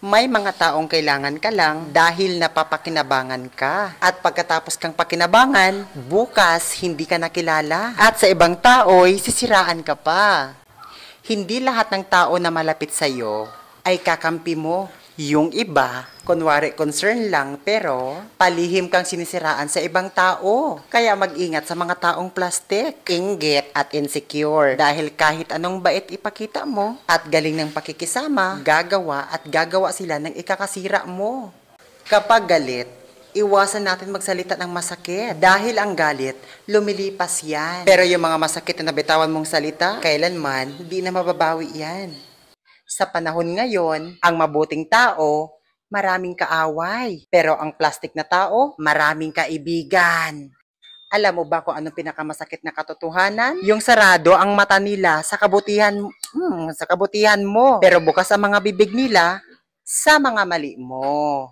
May mga taong kailangan ka lang dahil napapakinabangan ka. At pagkatapos kang pakinabangan, bukas hindi ka nakilala. At sa ibang tao'y sisiraan ka pa. Hindi lahat ng tao na malapit sa'yo ay kakampi mo. Yung iba, kunwari concern lang pero palihim kang sinisiraan sa ibang tao. Kaya mag-ingat sa mga taong plastic, inggit at insecure. Dahil kahit anong bait ipakita mo at galing ng pakikisama, gagawa sila ng ikakasira mo. Kapag galit, iwasan natin magsalita ng masakit. Dahil ang galit, lumilipas yan. Pero yung mga masakit na nabitawan mong salita, kailanman, hindi na mababawi yan. Sa panahon ngayon, ang mabuting tao, maraming kaaway. Pero ang plastic na tao, maraming kaibigan. Alam mo ba kung anong pinakamasakit na katotohanan? Yung sarado ang mata nila sa kabutihan mo. Pero bukas ang mga bibig nila sa mga mali mo.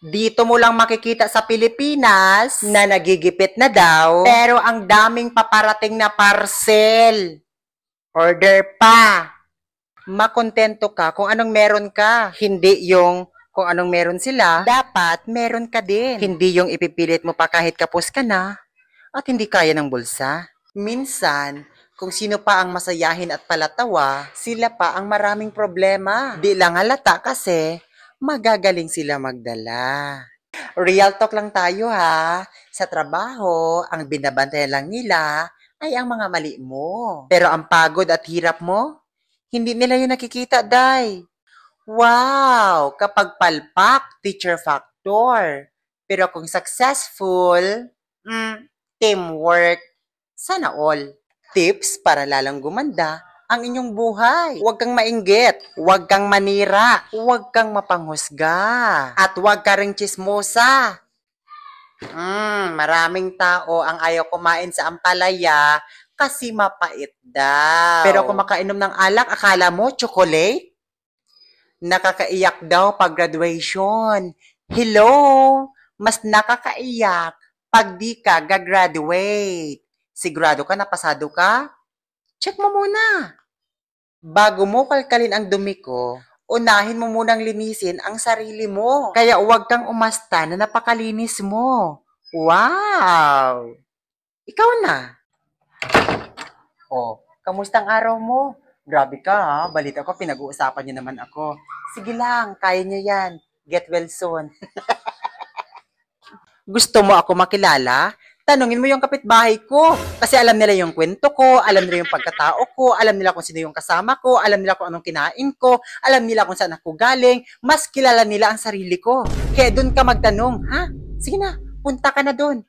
Dito mo lang makikita sa Pilipinas na nagigipit na daw, pero ang daming paparating na parcel. Order pa. Makontento ka kung anong meron ka. Hindi yung kung anong meron sila, dapat meron ka din. Hindi yung ipipilit mo pa kahit kapos ka na at hindi kaya ng bulsa. Minsan, kung sino pa ang masayahin at palatawa, sila pa ang maraming problema. Di lang halata kasi magagaling sila magdala. Real talk lang tayo ha. Sa trabaho, ang binabantayan lang nila ay ang mga mali mo. Pero ang pagod at hirap mo, hindi nila yun nakikita, day. Wow! Kapag palpak, teacher factor. Pero kung successful, teamwork, sana all. Tips para lalang gumanda ang inyong buhay. Huwag kang mainggit, huwag kang manira, huwag kang mapanghusga, at huwag ka ring chismosa. Maraming tao ang ayaw kumain sa ampalaya kasi mapait daw. Pero kung makainom ng alak, akala mo chocolate? Nakakaiyak daw pag graduation. Hello? Mas nakakaiyak pag di ka gagraduate. Sigurado ka na pasado ka? Check mo muna. Bago mo kalkalin ang dumi ko, unahin mo munang linisin ang sarili mo. Kaya huwag kang umasta na napakalinis mo. Wow! Ikaw na. Oh, kamusta ang araw mo? Grabe ka ha, balita ko pinag-uusapan niyo naman ako. Sige lang, kaya niyo yan. Get well soon. Gusto mo ako makilala? Tanungin mo yung kapitbahay ko. Kasi alam nila yung kwento ko, alam nila yung pagkatao ko, alam nila kung sino yung kasama ko, alam nila kung anong kinain ko, alam nila kung saan ako galing, mas kilala nila ang sarili ko. Kaya doon ka magtanong, ha? Sige na, punta ka na doon.